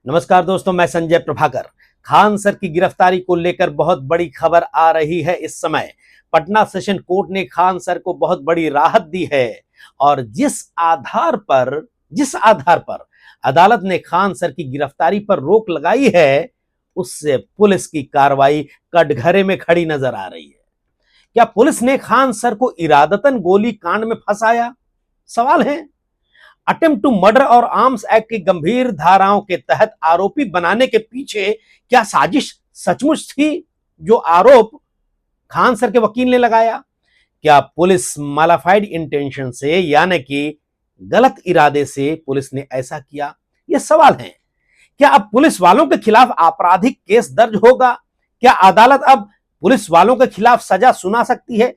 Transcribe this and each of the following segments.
नमस्कार दोस्तों, मैं संजय प्रभाकर। खान सर की गिरफ्तारी को लेकर बहुत बड़ी खबर आ रही है। इस समय पटना सेशन कोर्ट ने खान सर को बहुत बड़ी राहत दी है और जिस आधार पर अदालत ने खान सर की गिरफ्तारी पर रोक लगाई है, उससे पुलिस की कार्रवाई कटघरे में खड़ी नजर आ रही है। क्या पुलिस ने खान सर को इरादतन गोली कांड में फंसाया? सवाल है। अटेम्प्ट टू मर्डर और आर्म्स एक्ट की गंभीर धाराओं के तहत आरोपी बनाने के पीछे क्या साजिश सचमुच थी, जो आरोप खान सर के वकील ने लगाया? क्या पुलिस मालाफाइड इंटेंशन से यानी कि गलत इरादे से पुलिस ने ऐसा किया? ये सवाल है। क्या अब पुलिस वालों के खिलाफ आपराधिक केस दर्ज होगा? क्या अदालत अब पुलिस वालों के खिलाफ सजा सुना सकती है?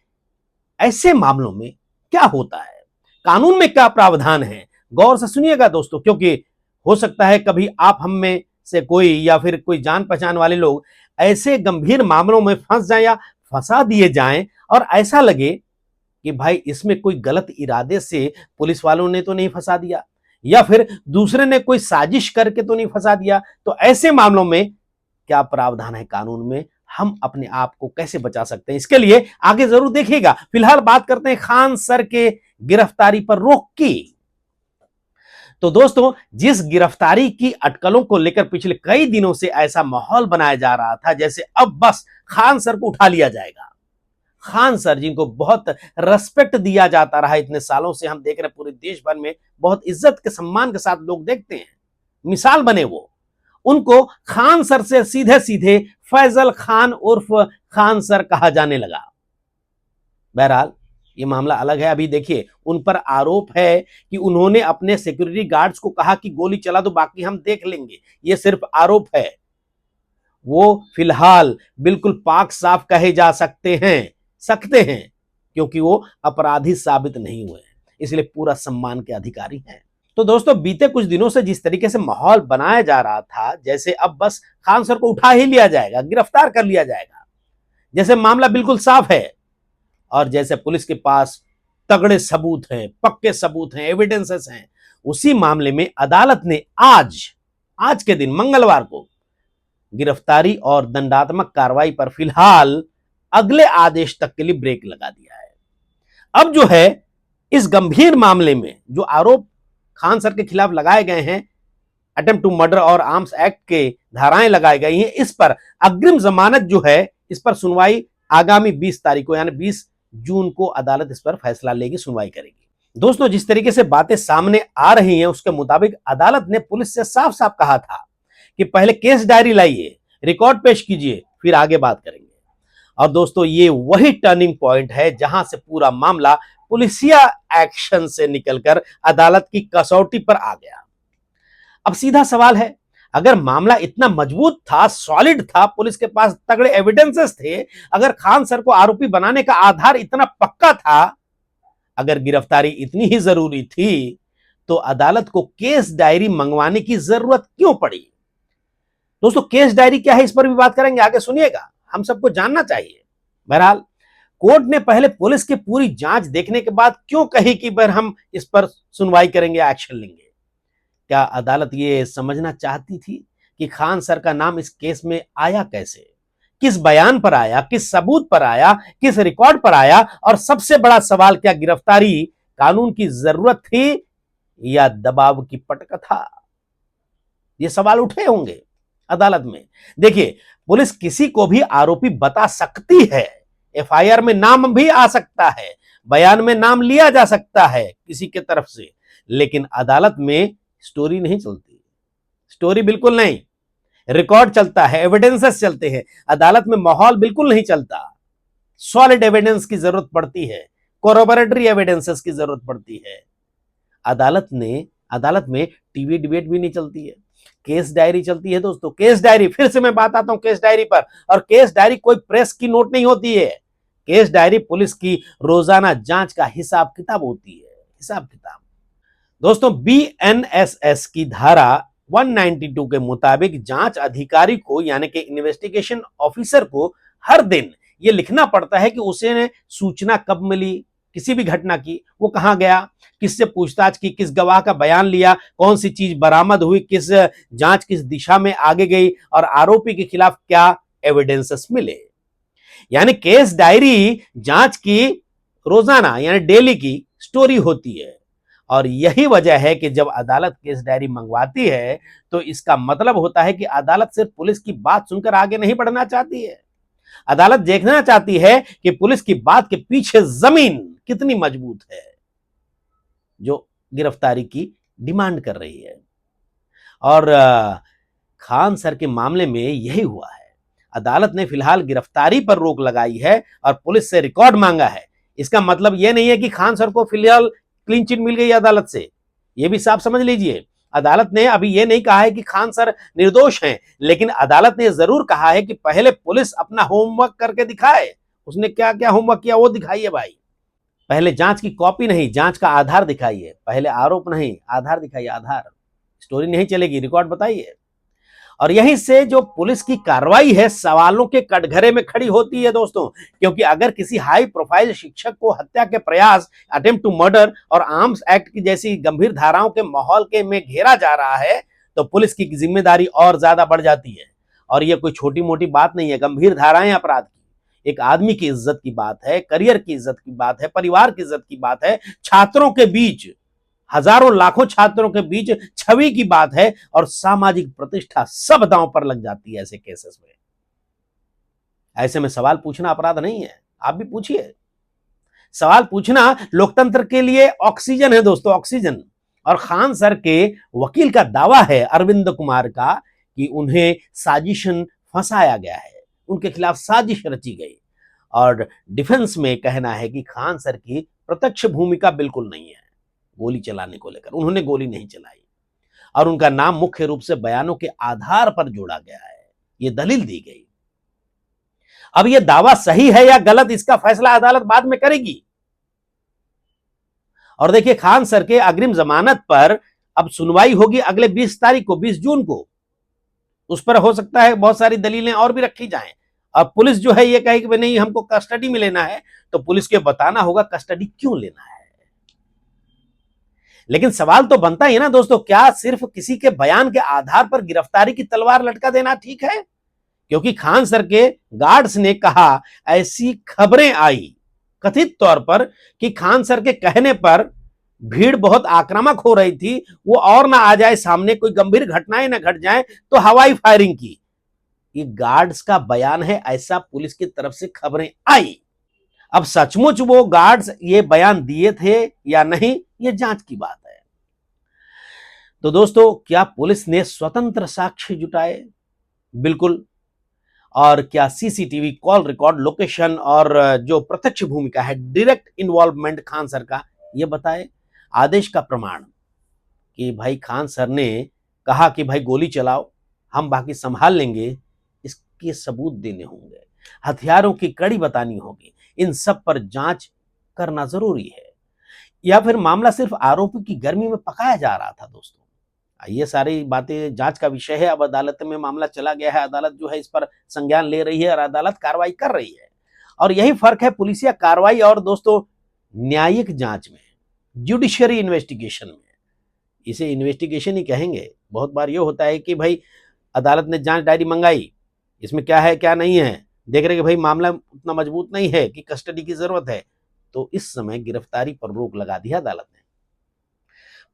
ऐसे मामलों में क्या होता है, कानून में क्या प्रावधान है? गौर से सुनिएगा दोस्तों, क्योंकि हो सकता है कभी आप हम में से कोई या फिर कोई जान पहचान वाले लोग ऐसे गंभीर मामलों में फंस जाएं या फंसा दिए जाएं और ऐसा लगे कि भाई इसमें कोई गलत इरादे से पुलिस वालों ने तो नहीं फंसा दिया या फिर दूसरे ने कोई साजिश करके तो नहीं फंसा दिया। तो ऐसे मामलों में क्या प्रावधान है कानून में, हम अपने आप को कैसे बचा सकते हैं, इसके लिए आगे जरूर देखिएगा। फिलहाल बात करते हैं खान सर के गिरफ्तारी पर रोक की। तो दोस्तों, जिस गिरफ्तारी की अटकलों को लेकर पिछले कई दिनों से ऐसा माहौल बनाया जा रहा था जैसे अब बस खान सर को उठा लिया जाएगा। खान सर जिनको बहुत रेस्पेक्ट दिया जाता रहा, इतने सालों से हम देख रहे हैं पूरे देश भर में बहुत इज्जत के सम्मान के साथ लोग देखते हैं, मिसाल बने वो, उनको खान सर से सीधे सीधे फैजल खान उर्फ खान सर कहा जाने लगा। बहरहाल ये मामला अलग है। अभी देखिए, उन पर आरोप है कि उन्होंने अपने सिक्योरिटी गार्ड्स को कहा कि गोली चला दो, बाकी हम देख लेंगे। ये सिर्फ आरोप है, वो फिलहाल बिल्कुल पाक साफ कहे जा सकते हैं क्योंकि वो अपराधी साबित नहीं हुए हैं, इसलिए पूरा सम्मान के अधिकारी हैं। तो दोस्तों, बीते कुछ दिनों से जिस तरीके से माहौल बनाया जा रहा था जैसे अब बस खान सर को उठा ही लिया जाएगा, गिरफ्तार कर लिया जाएगा, जैसे मामला बिल्कुल साफ है और जैसे पुलिस के पास तगड़े सबूत हैं, पक्के सबूत हैं, एविडेंसेस हैं, उसी मामले में अदालत ने आज के दिन मंगलवार को गिरफ्तारी और दंडात्मक कार्रवाई पर फिलहाल अगले आदेश तक के लिए ब्रेक लगा दिया है। अब जो है, इस गंभीर मामले में जो आरोप खान सर के खिलाफ लगाए गए हैं, अटेम्प्ट टू मर्डर और आर्म्स एक्ट के धाराएं लगाई गई हैं, इस पर अग्रिम जमानत जो है, इस पर सुनवाई आगामी 20 तारीख को यानी 20 जून को अदालत इस पर फैसला लेगी, सुनवाई करेगी। दोस्तों, जिस तरीके से बातें सामने आ रही हैं उसके मुताबिक अदालत ने पुलिस से साफ साफ कहा था कि पहले केस डायरी लाइए, रिकॉर्ड पेश कीजिए, फिर आगे बात करेंगे। और दोस्तों, ये वही टर्निंग पॉइंट है जहां से पूरा मामला पुलिसिया एक्शन से निकलकर अदालत की कसौटी पर आ गया। अब सीधा सवाल है, अगर मामला इतना मजबूत था, सॉलिड था, पुलिस के पास तगड़े एविडेंसेस थे, अगर खान सर को आरोपी बनाने का आधार इतना पक्का था, अगर गिरफ्तारी इतनी ही जरूरी थी, तो अदालत को केस डायरी मंगवाने की जरूरत क्यों पड़ी? दोस्तों, केस डायरी क्या है, इस पर भी बात करेंगे, आगे सुनिएगा, हम सबको जानना चाहिए। बहरहाल, कोर्ट ने पहले पुलिस की पूरी जांच देखने के बाद क्यों कही कि हम इस पर सुनवाई करेंगे, एक्शन लेंगे? क्या अदालत ये समझना चाहती थी कि खान सर का नाम इस केस में आया कैसे, किस बयान पर आया, किस सबूत पर आया, किस रिकॉर्ड पर आया? और सबसे बड़ा सवाल, क्या गिरफ्तारी कानून की जरूरत थी या दबाव की पटकथा? ये सवाल उठे होंगे अदालत में। देखिए, पुलिस किसी को भी आरोपी बता सकती है, एफआईआर में नाम भी आ सकता है, बयान में नाम लिया जा सकता है किसी के तरफ से, लेकिन अदालत में स्टोरी नहीं चलती, स्टोरी बिल्कुल नहीं, रिकॉर्ड चलता है, एविडेंसेस चलते हैं। अदालत में माहौल बिल्कुल नहीं चलता, सॉलिड एविडेंस की जरूरत पड़ती है, कोरोबोरेटरी एविडेंसेस की जरूरत पड़ती है। अदालत में टीवी डिबेट भी नहीं चलती है, केस डायरी चलती है। दोस्तों, केस डायरी, फिर से मैं बात आता हूं केस डायरी पर, और केस डायरी कोई प्रेस की नोट नहीं होती है। केस डायरी पुलिस की रोजाना जांच का हिसाब किताब होती है, हिसाब किताब। दोस्तों, बीएनएसएस की धारा 192 के मुताबिक जांच अधिकारी को यानी कि इन्वेस्टिगेशन ऑफिसर को हर दिन यह लिखना पड़ता है कि उसे सूचना कब मिली, किसी भी घटना की, वो कहां गया, किससे पूछताछ की, किस गवाह का बयान लिया, कौन सी चीज बरामद हुई, किस जांच किस दिशा में आगे गई और आरोपी के खिलाफ क्या एविडेंसेस मिले। यानी केस डायरी जांच की रोजाना यानी डेली की स्टोरी होती है। और यही वजह है कि जब अदालत केस डायरी मंगवाती है तो इसका मतलब होता है कि अदालत सिर्फ पुलिस की बात सुनकर आगे नहीं बढ़ना चाहती है, अदालत देखना चाहती है कि पुलिस की बात के पीछे जमीन कितनी मजबूत है जो गिरफ्तारी की डिमांड कर रही है। और खान सर के मामले में यही हुआ है। अदालत ने फिलहाल गिरफ्तारी पर रोक लगाई है और पुलिस से रिकॉर्ड मांगा है। इसका मतलब यह नहीं है कि खान सर को फिलहाल क्लीन चिट मिल गई अदालत से, यह भी साफ समझ लीजिए। अदालत ने अभी यह नहीं कहा है कि खान सर निर्दोष हैं, लेकिन अदालत ने जरूर कहा है कि पहले पुलिस अपना होमवर्क करके दिखाए। उसने क्या क्या होमवर्क किया वो दिखाइए भाई। पहले जांच की कॉपी नहीं, जांच का आधार दिखाइए। पहले आरोप नहीं, आधार दिखाइए, आधार। स्टोरी नहीं चलेगी, रिकॉर्ड बताइए। और यहीं से जो पुलिस की कार्रवाई है सवालों के कटघरे में खड़ी होती है दोस्तों, क्योंकि अगर किसी हाई प्रोफाइल शिक्षक को हत्या के प्रयास, अटेम्प्ट टू मर्डर और आर्म्स एक्ट की जैसी गंभीर धाराओं के माहौल के में घेरा जा रहा है तो पुलिस की जिम्मेदारी और ज्यादा बढ़ जाती है। और यह कोई छोटी मोटी बात नहीं है, गंभीर धाराएं अपराध की, एक आदमी की इज्जत की बात है, करियर की इज्जत की बात है, परिवार की इज्जत की बात है, छात्रों के बीच, हजारों लाखों छात्रों के बीच छवि की बात है और सामाजिक प्रतिष्ठा सब दांव पर लग जाती है ऐसे केसेस में। ऐसे में सवाल पूछना अपराध नहीं है, आप भी पूछिए। सवाल पूछना लोकतंत्र के लिए ऑक्सीजन है दोस्तों, ऑक्सीजन। और खान सर के वकील का दावा है अरविंद कुमार का कि उन्हें साजिशन फंसाया गया है, उनके खिलाफ साजिश रची गई। और डिफेंस में कहना है कि खान सर की प्रत्यक्ष भूमिका बिल्कुल नहीं है गोली चलाने को लेकर, उन्होंने गोली नहीं चलाई और उनका नाम मुख्य रूप से बयानों के आधार पर जोड़ा गया है, यह दलील दी गई। अब यह दावा सही है या गलत इसका फैसला अदालत बाद में करेगी। और देखिए खान सर के अग्रिम जमानत पर अब सुनवाई होगी अगले 20 तारीख को, 20 जून को। उस पर हो सकता है बहुत सारी दलीलें और भी रखी जाएं। अब पुलिस जो है ये कहे कि नहीं हमको कस्टडी में लेना है, तो पुलिस के बताना होगा कस्टडी क्यों लेना है। लेकिन सवाल तो बनता ही ना दोस्तों, क्या सिर्फ किसी के बयान के आधार पर गिरफ्तारी की तलवार लटका देना ठीक है? क्योंकि खान सर के गार्ड्स ने कहा, ऐसी खबरें आई कथित तौर पर कि खान सर के कहने पर भीड़ बहुत आक्रामक हो रही थी, वो और ना आ जाए सामने, कोई गंभीर घटनाएं ना घट जाए, तो हवाई फायरिंग की। ये गार्ड्स का बयान है, ऐसा पुलिस की तरफ से खबरें आई। अब सचमुच वो गार्ड्स ये बयान दिए थे या नहीं, ये जांच की बात है। तो दोस्तों क्या पुलिस ने स्वतंत्र साक्ष्य जुटाए? बिल्कुल। और क्या सीसीटीवी कॉल रिकॉर्ड, लोकेशन और जो प्रत्यक्ष भूमिका है, डायरेक्ट इन्वॉल्वमेंट खान सर का, ये बताए। आदेश का प्रमाण कि भाई खान सर ने कहा कि भाई गोली चलाओ, हम बाकी संभाल लेंगे, इसके सबूत देने होंगे, हथियारों की कड़ी बतानी होगी, इन सब पर जांच करना जरूरी है। या फिर मामला सिर्फ आरोपी की गर्मी में पकाया जा रहा था दोस्तों? ये सारी बातें जांच का विषय है। अब अदालत में मामला चला गया है, अदालत जो है इस पर संज्ञान ले रही है और अदालत कार्रवाई कर रही है। और यही फर्क है पुलिसिया कार्रवाई और दोस्तों न्यायिक जांच में, जुडिशियरी इन्वेस्टिगेशन में। इसे इन्वेस्टिगेशन ही कहेंगे। बहुत बार ये होता है कि भाई अदालत ने जांच डायरी मंगाई, इसमें क्या है क्या नहीं है, देख रहे कि भाई मामला उतना मजबूत नहीं है कि कस्टडी की जरूरत है, तो इस समय गिरफ्तारी पर रोक लगा दी अदालत ने।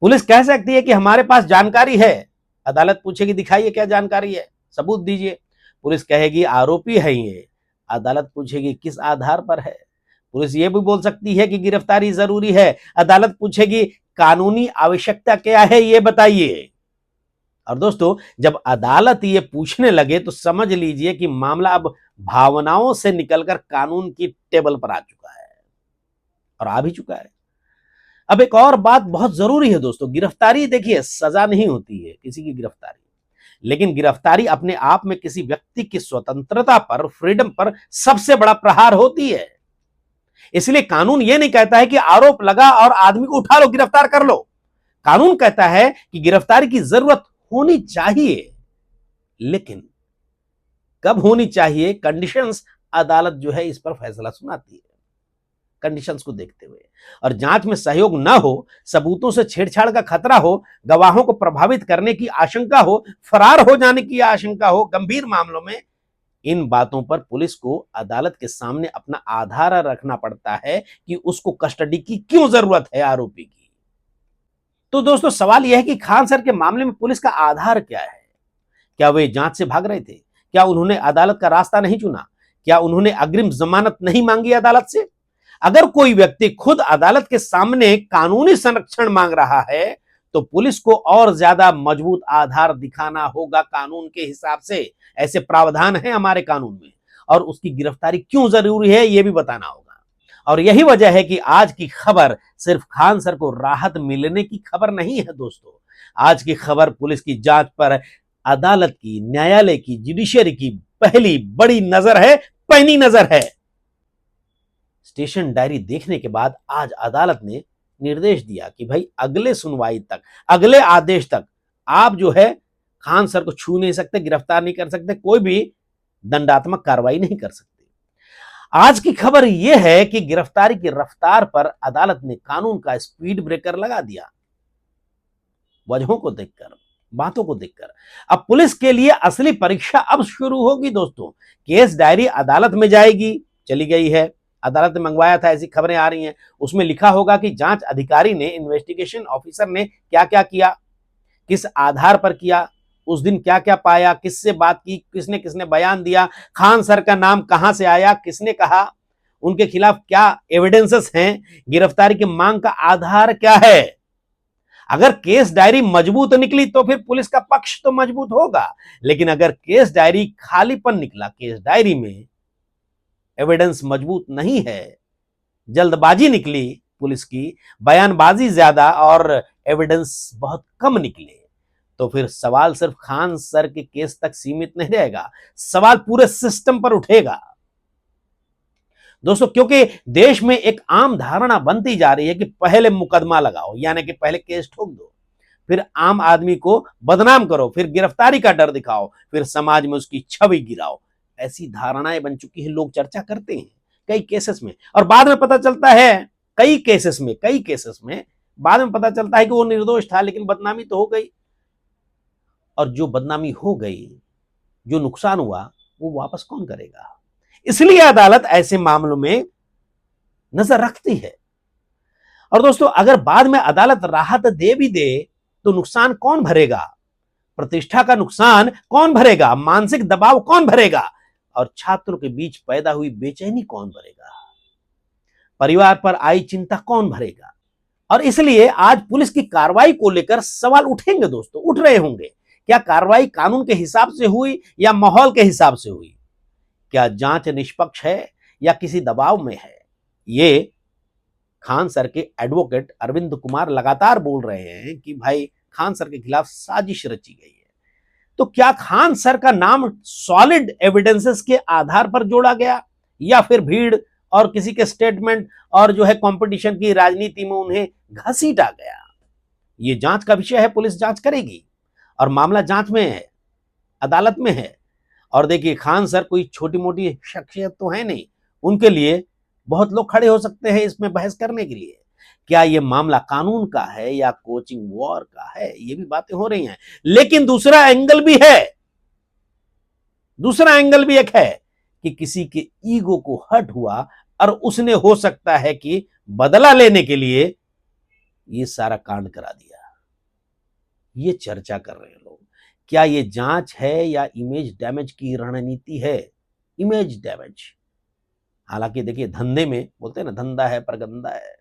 पुलिस कह सकती है कि हमारे पास जानकारी है, अदालत पूछेगी दिखाइए क्या जानकारी है, सबूत दीजिए। पुलिस कहेगी आरोपी है ये, अदालत पूछेगी किस आधार पर है। पुलिस ये भी बोल सकती है कि गिरफ्तारी जरूरी है, अदालत पूछेगी कानूनी आवश्यकता क्या है ये बताइए। और दोस्तों जब अदालत ये पूछने लगे तो समझ लीजिए कि मामला अब भावनाओं से निकलकर कानून की टेबल पर आ चुका है और आ भी चुका है। अब एक और बात बहुत जरूरी है दोस्तों, गिरफ्तारी देखिए सजा नहीं होती है किसी की गिरफ्तारी, लेकिन गिरफ्तारी अपने आप में किसी व्यक्ति की स्वतंत्रता पर, फ्रीडम पर सबसे बड़ा प्रहार होती है। इसलिए कानून यह नहीं कहता है कि आरोप लगा और आदमी को उठा लो, गिरफ्तार कर लो। कानून कहता है कि गिरफ्तारी की जरूरत होनी चाहिए, लेकिन कब होनी चाहिए, कंडीशंस अदालत जो है इस पर फैसला सुनाती है। कंडीशंस को देखते हुए, और जांच में सहयोग न हो, सबूतों से छेड़छाड़ का खतरा हो, गवाहों को प्रभावित करने की आशंका हो, फरार हो जाने की आशंका हो, गंभीर मामलों में इन बातों पर पुलिस को अदालत के सामने अपना आधार रखना पड़ता है कि उसको कस्टडी की क्यों जरूरत है आरोपी की। तो दोस्तों सवाल यह है कि खान सर के मामले में पुलिस का आधार क्या है? क्या वे जांच से भाग रहे थे? क्या उन्होंने अदालत का रास्ता नहीं चुना? क्या उन्होंने अग्रिम जमानत नहीं मांगी अदालत से? अगर कोई व्यक्ति खुद अदालत के सामने कानूनी संरक्षण मांग रहा है तो पुलिस को और ज्यादा मजबूत आधार दिखाना होगा कानून के हिसाब से। ऐसे प्रावधान है हमारे कानून में, और उसकी गिरफ्तारी क्यों जरूरी है यह भी बताना होगा। और यही वजह है कि आज की खबर सिर्फ खान सर को राहत मिलने की खबर नहीं है दोस्तों। आज की खबर पुलिस की जांच पर अदालत की, न्यायालय की, जुडिशरी की पहली बड़ी नजर है, पैनी नजर है। स्टेशन डायरी देखने के बाद आज अदालत ने निर्देश दिया कि भाई अगले सुनवाई तक, अगले आदेश तक आप जो है खान सर को छू नहीं सकते, गिरफ्तार नहीं कर सकते, कोई भी दंडात्मक कार्रवाई नहीं कर सकते। आज की खबर यह है कि गिरफ्तारी की रफ्तार पर अदालत ने कानून का स्पीड ब्रेकर लगा दिया। वजहों को देखकर, बातों को देखकर अब पुलिस के लिए असली परीक्षा अब शुरू होगी दोस्तों। केस डायरी अदालत में जाएगी, चली गई है, अदालत ने मंगवाया था, ऐसी खबरें आ रही हैं। उसमें लिखा होगा कि जांच अधिकारी ने, इन्वेस्टिगेशन ऑफिसर ने क्या क्या किया, किस आधार पर किया, उस दिन क्या क्या पाया, किससे बात की, किसने किसने बयान दिया, खान सर का नाम कहां से आया, किसने कहा, उनके खिलाफ क्या एविडेंसेस हैं, गिरफ्तारी की मांग का आधार क्या है। अगर केस डायरी मजबूत निकली तो फिर पुलिस का पक्ष तो मजबूत होगा, लेकिन अगर केस डायरी खालीपन निकला, केस डायरी में एविडेंस मजबूत नहीं है, जल्दबाजी निकली पुलिस की, बयानबाजी ज्यादा और एविडेंस बहुत कम निकले, तो फिर सवाल सिर्फ खान सर के केस तक सीमित नहीं रहेगा, सवाल पूरे सिस्टम पर उठेगा दोस्तों। क्योंकि देश में एक आम धारणा बनती जा रही है कि पहले मुकदमा लगाओ, यानी कि पहले केस ठोक दो, फिर आम आदमी को बदनाम करो, फिर गिरफ्तारी का डर दिखाओ, फिर समाज में उसकी छवि गिराओ। ऐसी धारणाएं बन चुकी है, लोग चर्चा करते हैं कई केसेस में, और बाद में पता चलता है कई केसेस में बाद में पता चलता है कि वो निर्दोष था, लेकिन बदनामी तो हो गई, और जो बदनामी हो गई, जो नुकसान हुआ, वो वापस कौन करेगा। इसलिए अदालत ऐसे मामलों में नजर रखती है। और दोस्तों अगर बाद में अदालत राहत दे भी दे तो नुकसान कौन भरेगा, प्रतिष्ठा का नुकसान कौन भरेगा, मानसिक दबाव कौन भरेगा, और छात्रों के बीच पैदा हुई बेचैनी कौन भरेगा, परिवार पर आई चिंता कौन भरेगा। और इसलिए आज पुलिस की कार्रवाई को लेकर सवाल उठेंगे दोस्तों, उठ रहे होंगे। क्या कार्रवाई कानून के हिसाब से हुई या माहौल के हिसाब से हुई? क्या जांच निष्पक्ष है या किसी दबाव में है? ये खान सर के एडवोकेट अरविंद कुमार लगातार बोल रहे हैं कि भाई खान सर के खिलाफ साजिश रची गई है। तो क्या खान सर का नाम सॉलिड एविडेंसेस के आधार पर जोड़ा गया, या फिर भीड़ और किसी के स्टेटमेंट और जो है कंपटीशन की राजनीति में उन्हें घसीटा गया? ये जांच का विषय है, पुलिस जांच करेगी, और मामला जांच में है, अदालत में है। और देखिए खान सर कोई छोटी मोटी शख्सियत तो है नहीं, उनके लिए बहुत लोग खड़े हो सकते हैं इसमें बहस करने के लिए। क्या ये मामला कानून का है या कोचिंग वॉर का है, ये भी बातें हो रही हैं। लेकिन दूसरा एंगल भी है, दूसरा एंगल भी एक है कि किसी के ईगो को हर्ट हुआ और उसने हो सकता है कि बदला लेने के लिए ये सारा कांड करा दिया। ये चर्चा कर रहे हैं लोग। क्या ये जांच है या इमेज डैमेज की रणनीति है? Image damage. हालांकि देखिए धंधे में बोलते हैं ना, धंधा है पर गंदा है।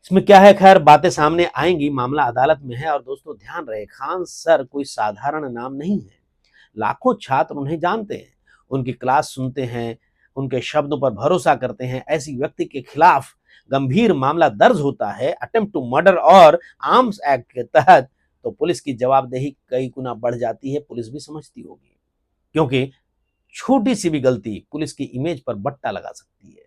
इसमें क्या है, खैर बातें सामने आएंगी, मामला अदालत में है। और दोस्तों ध्यान रहे, खान सर कोई साधारण नाम नहीं है। लाखों छात्र उन्हें जानते हैं, उनकी क्लास सुनते हैं, उनके शब्दों पर भरोसा करते हैं। ऐसी व्यक्ति के खिलाफ गंभीर मामला दर्ज होता है अटेम्प्ट टू मर्डर और आर्म्स एक्ट के तहत, तो पुलिस की जवाबदेही कई गुना बढ़ जाती है। पुलिस भी समझती होगी, क्योंकि छोटी सी भी गलती पुलिस की इमेज पर बट्टा लगा सकती है।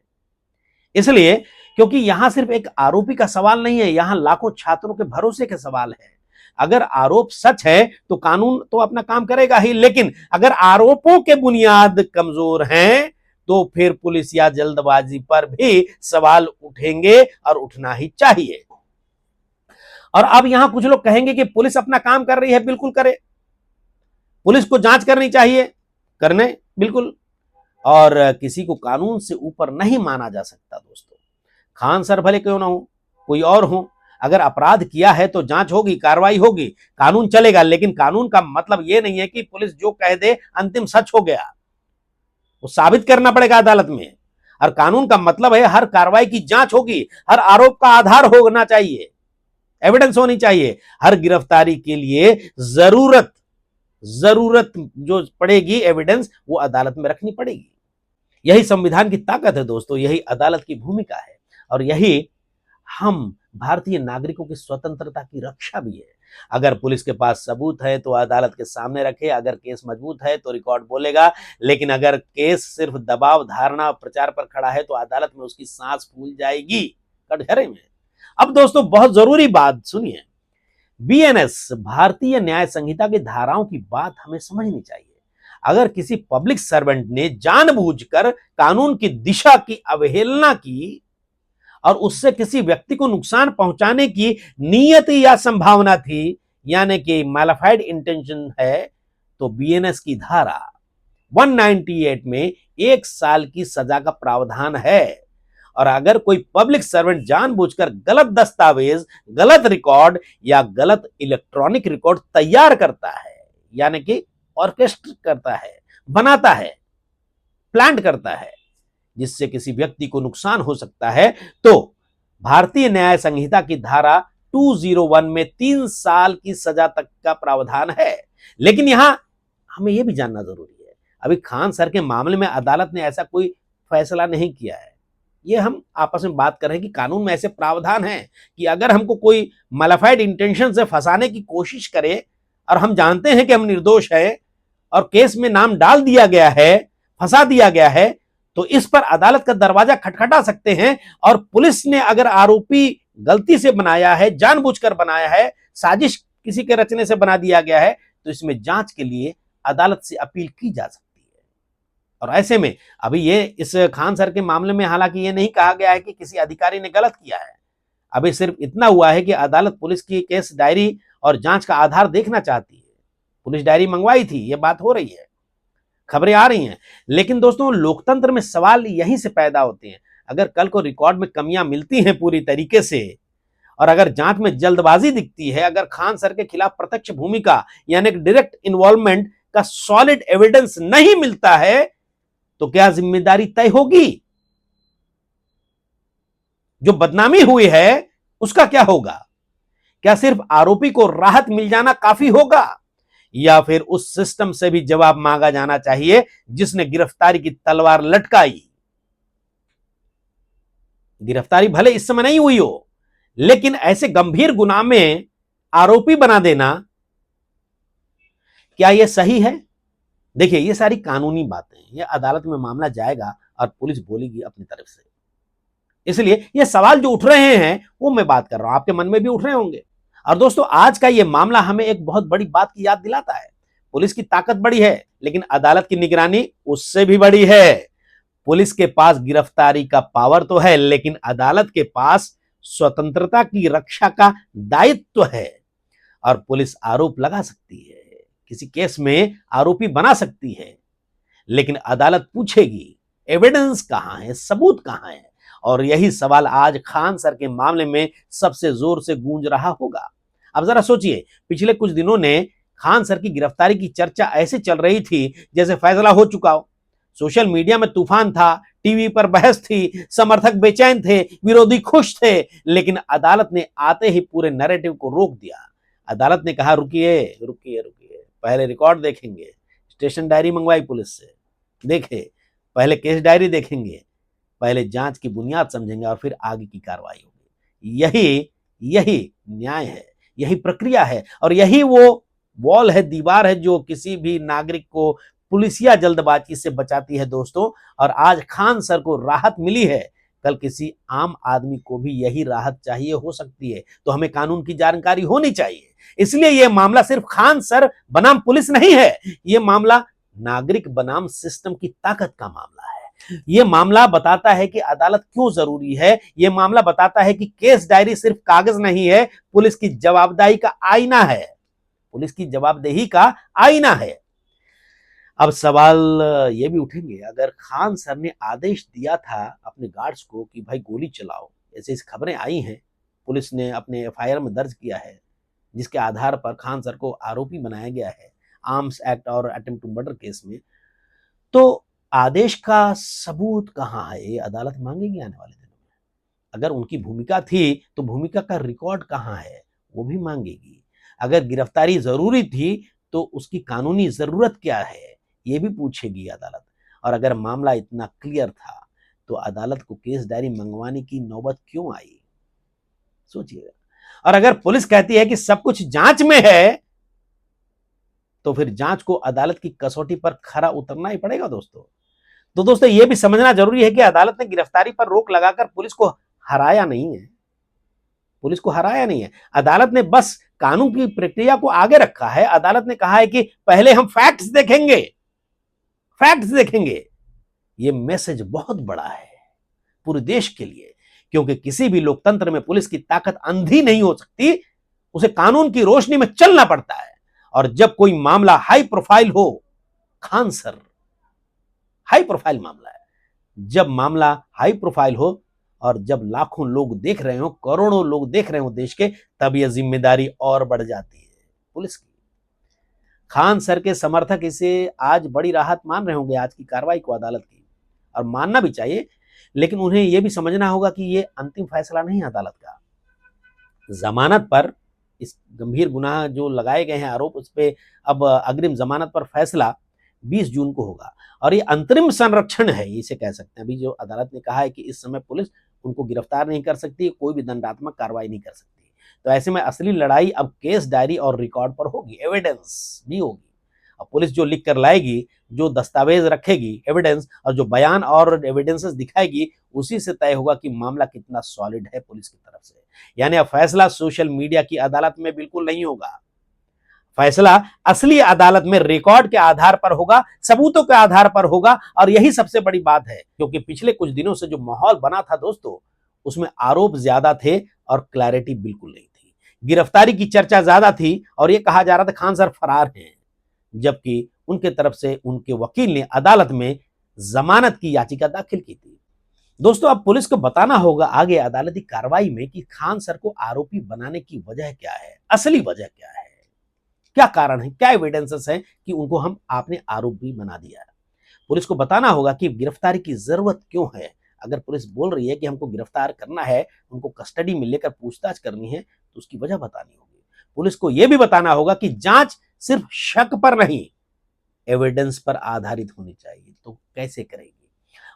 इसलिए क्योंकि यहां सिर्फ एक आरोपी का सवाल नहीं है, यहां लाखों छात्रों के भरोसे के सवाल है। अगर आरोप सच है तो कानून तो अपना काम करेगा ही, लेकिन अगर आरोपों के बुनियाद कमजोर हैं तो फिर पुलिस या जल्दबाजी पर भी सवाल उठेंगे और उठना ही चाहिए। और अब यहां कुछ लोग कहेंगे कि पुलिस अपना काम कर रही है, बिल्कुल करे, पुलिस को जांच करनी चाहिए, करने बिल्कुल, और किसी को कानून से ऊपर नहीं माना जा सकता दोस्तों। खान सर भले क्यों ना हो, कोई और हो, अगर अपराध किया है तो जांच होगी, कार्रवाई होगी, कानून चलेगा। लेकिन कानून का मतलब यह नहीं है कि पुलिस जो कह दे अंतिम सच हो गया, वो साबित करना पड़ेगा अदालत में। और कानून का मतलब है हर कार्रवाई की जांच होगी, हर आरोप का आधार होना चाहिए, एविडेंस होनी चाहिए। हर गिरफ्तारी के लिए जरूरत जो पड़ेगी एविडेंस, वो अदालत में रखनी पड़ेगी। यही संविधान की ताकत है दोस्तों, यही अदालत की भूमिका है, और यही हम भारतीय नागरिकों की स्वतंत्रता की रक्षा भी है। अगर पुलिस के पास सबूत है तो अदालत के सामने रखे, अगर केस मजबूत है तो रिकॉर्ड बोलेगा, लेकिन अगर केस सिर्फ दबाव, धारणा, प्रचार पर खड़ा है तो अदालत में उसकी सांस फूल जाएगी कटघरे में। अब दोस्तों बहुत जरूरी बात सुनिए, बीएनएस भारतीय न्याय संहिता की धाराओं की बात हमें समझनी चाहिए। अगर किसी पब्लिक सर्वेंट ने जानबूझकर कानून की दिशा की अवहेलना की और उससे किसी व्यक्ति को नुकसान पहुंचाने की नीयत या संभावना थी, यानी कि मैलिफाइड इंटेंशन है, तो बीएनएस की धारा 198 में 1 साल की सजा का प्रावधान है। और अगर कोई पब्लिक सर्वेंट जानबूझकर गलत दस्तावेज, गलत रिकॉर्ड या गलत इलेक्ट्रॉनिक रिकॉर्ड तैयार करता है, यानी कि ऑर्केस्ट्रेट करता है, बनाता है, प्लान करता है, जिससे किसी व्यक्ति को नुकसान हो सकता है, तो भारतीय न्याय संहिता की धारा 201 में 3 साल की सजा तक का प्रावधान है। लेकिन यहां हमें यह भी जानना जरूरी है, अभी खान सर के मामले में अदालत ने ऐसा कोई फैसला नहीं किया है। ये हम आपस में बात कर रहे हैं कि कानून में ऐसे प्रावधान है कि अगर हमको कोई मैलिफाइड इंटेंशन से फंसाने की कोशिश करे और हम जानते हैं कि हम निर्दोष हैं और केस में नाम डाल दिया गया है, फंसा दिया गया है, तो इस पर अदालत का दरवाजा खटखटा सकते हैं। और पुलिस ने अगर आरोपी गलती से बनाया है, जानबूझकर बनाया है, साजिश किसी के रचने से बना दिया गया है, तो इसमें जांच के लिए अदालत से अपील की जा सकती है। और ऐसे में अभी ये इस खान सर के मामले में हालांकि ये नहीं कहा गया है कि किसी अधिकारी ने गलत किया है, अभी सिर्फ इतना हुआ है कि अदालत पुलिस की केस डायरी और जांच का आधार देखना चाहती है। पुलिस डायरी मंगवाई थी, ये बात हो रही है, खबरें आ रही हैं। लेकिन दोस्तों लोकतंत्र में सवाल यहीं से पैदा होते हैं। अगर कल को रिकॉर्ड में कमियां मिलती हैं पूरी तरीके से, और अगर जांच में जल्दबाजी दिखती है, अगर खान सर के खिलाफ प्रत्यक्ष भूमिका यानी डायरेक्ट इन्वॉल्वमेंट का सॉलिड एविडेंस नहीं मिलता है, तो क्या जिम्मेदारी तय होगी? जो बदनामी हुई है उसका क्या होगा? क्या सिर्फ आरोपी को राहत मिल जाना काफी होगा, या फिर उस सिस्टम से भी जवाब मांगा जाना चाहिए जिसने गिरफ्तारी की तलवार लटकाई? गिरफ्तारी भले इस समय नहीं हुई हो, लेकिन ऐसे गंभीर गुनाह में आरोपी बना देना, क्या यह सही है? देखिए ये सारी कानूनी बातें, ये अदालत में मामला जाएगा और पुलिस बोलेगी अपनी तरफ से। इसलिए ये सवाल जो उठ रहे हैं वो मैं बात कर रहा हूं, आपके मन में भी उठ रहे होंगे। और दोस्तों आज का ये मामला हमें एक बहुत बड़ी बात की याद दिलाता है। पुलिस की ताकत बड़ी है, लेकिन अदालत की निगरानी उससे भी बड़ी है। पुलिस के पास गिरफ्तारी का पावर तो है, लेकिन अदालत के पास स्वतंत्रता की रक्षा का दायित्व है। और पुलिस आरोप लगा सकती है, किसी केस में आरोपी बना सकती है, लेकिन अदालत पूछेगी एविडेंस कहां है, सबूत कहां है। और यही सवाल आज खान सर के मामले में सबसे जोर से गूंज रहा होगा। अब जरा सोचिए, पिछले कुछ दिनों ने खान सर की गिरफ्तारी की चर्चा ऐसे चल रही थी जैसे फैसला हो चुका हो। सोशल मीडिया में तूफान था, टीवी पर बहस थी, समर्थक बेचैन थे, विरोधी खुश थे, लेकिन अदालत ने आते ही पूरे नैरेटिव को रोक दिया। अदालत ने कहा रुकिए रुकिए रुकिए, पहले रिकॉर्ड देखेंगे, स्टेशन डायरी मंगवाई पुलिस से, देखे पहले केस डायरी देखेंगे, पहले जांच की बुनियाद समझेंगे और फिर आगे की कार्रवाई होगी। यही न्याय है, यही प्रक्रिया है, और यही वो वॉल है, दीवार है, जो किसी भी नागरिक को पुलिसिया जल्दबाजी से बचाती है दोस्तों। और आज खान सर को राहत मिली है, कल किसी आम आदमी को भी यही राहत चाहिए हो सकती है। तो हमें कानून की जानकारी होनी चाहिए। इसलिए यह मामला सिर्फ खान सर बनाम पुलिस नहीं है, यह मामला नागरिक बनाम सिस्टम की ताकत का मामला है। ये मामला बताता है कि अदालत क्यों जरूरी है। ये मामला बताता है कि केस डायरी सिर्फ कागज नहीं है, पुलिस की जवाबदेही का आईना है। पुलिस की जवाबदेही का आईना है। अब सवाल ये भी उठेंगे, अगर खान सर ने आदेश दिया था अपने गार्ड्स को कि भाई गोली चलाओ, ऐसे इस खबरें आई हैं, पुलिस ने अपने एफआईआर में दर्ज किया है, जिसके आधार पर खान सर को आरोपी बनाया गया है आर्म्स एक्ट और अटेम्प्ट टू मर्डर केस में, तो आदेश का सबूत कहां है? ये अदालत मांगेगी आने वाले दिनों में। अगर उनकी भूमिका थी तो भूमिका का रिकॉर्ड कहां है, वो भी मांगेगी। अगर गिरफ्तारी जरूरी थी तो उसकी कानूनी जरूरत क्या है, ये भी पूछेगी अदालत। और अगर मामला इतना क्लियर था तो अदालत को केस डायरी मंगवाने की नौबत क्यों आई? सोचिएगा। और अगर पुलिस कहती है कि सब कुछ जांच में है, तो फिर जांच को अदालत की कसौटी पर खरा उतरना ही पड़ेगा दोस्तों। तो दोस्तों यह भी समझना जरूरी है कि अदालत ने गिरफ्तारी पर रोक लगाकर पुलिस को हराया नहीं है। पुलिस को हराया नहीं है, अदालत ने बस कानून की प्रक्रिया को आगे रखा है। अदालत ने कहा है कि पहले हम फैक्ट्स देखेंगे, फैक्ट्स देखेंगे। यह मैसेज बहुत बड़ा है पूरे देश के लिए, क्योंकि किसी भी लोकतंत्र में पुलिस की ताकत अंधी नहीं हो सकती, उसे कानून की रोशनी में चलना पड़ता है। और जब कोई मामला हाई प्रोफाइल हो, खान सर हाई प्रोफाइल मामला है, जब मामला हाई प्रोफाइल हो और जब लाखों लोग देख रहे हो, करोड़ों लोग देख रहे हो देश के, तब यह जिम्मेदारी और बढ़ जाती है पुलिस की। खान सर के समर्थक इसे आज बड़ी राहत मान रहे होंगे, आज की कार्रवाई को अदालत की, और मानना भी चाहिए। लेकिन उन्हें यह भी समझना होगा कि यह अंतिम फैसला नहीं है अदालत का। जमानत पर इस गंभीर गुनाह जो लगाए गए हैं आरोप, उस पर अब अग्रिम जमानत पर फैसला 20 जून को होगा। और ये अंतरिम संरक्षण है, इसे कह सकते हैं। अभी जो अदालत ने कहा है कि इस समय पुलिस उनको गिरफ्तार नहीं कर सकती, कोई भी दंडात्मक कार्रवाई नहीं कर सकती। तो ऐसे में असली लड़ाई अब केस डायरी और रिकॉर्ड पर होगी, एविडेंस भी होगी। अब पुलिस जो लिख कर लाएगी, जो दस्तावेज रखेगी, एविडेंस, और जो बयान और एविडेंसेस दिखाएगी, उसी से तय होगा कि मामला कितना सॉलिड है पुलिस की तरफ से। यानी अब फैसला सोशल मीडिया की अदालत में बिल्कुल नहीं होगा। फैसला असली अदालत में रिकॉर्ड के आधार पर होगा, सबूतों के आधार पर होगा। और यही सबसे बड़ी बात है, क्योंकि पिछले कुछ दिनों से जो माहौल बना था दोस्तों, उसमें आरोप ज्यादा थे और क्लैरिटी बिल्कुल नहीं थी। गिरफ्तारी की चर्चा ज्यादा थी और यह कहा जा रहा था खान सर फरार हैं, जबकि उनके तरफ से उनके वकील ने अदालत में जमानत की याचिका दाखिल की थी। दोस्तों अब पुलिस को बताना होगा आगे अदालती कार्रवाई में कि खान सर को आरोपी बनाने की वजह क्या है, असली वजह क्या है, क्या कारण है, क्या एविडेंसेस है कि उनको हम आपने आरोपी बना दिया है। पुलिस को बताना होगा कि गिरफ्तारी की जरूरत क्यों है। अगर पुलिस बोल रही है कि हमको गिरफ्तार करना है, उनको कस्टडी में लेकर पूछताछ करनी है, तो उसकी वजह बतानी होगी। पुलिस को यह भी बताना होगा कि जांच सिर्फ शक पर नहीं, एविडेंस पर आधारित होनी चाहिए। तो कैसे करेगी?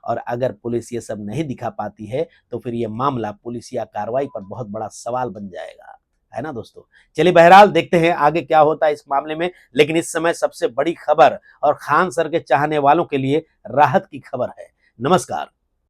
और अगर पुलिस ये सब नहीं दिखा पाती है, तो फिर यह मामला पुलिसिया कार्रवाई पर बहुत बड़ा सवाल बन जाएगा, है ना दोस्तों। चलिए बहरहाल देखते हैं आगे क्या होता है इस मामले में। लेकिन इस समय सबसे बड़ी खबर और खान सर के चाहने वालों के लिए राहत की खबर है। नमस्कार।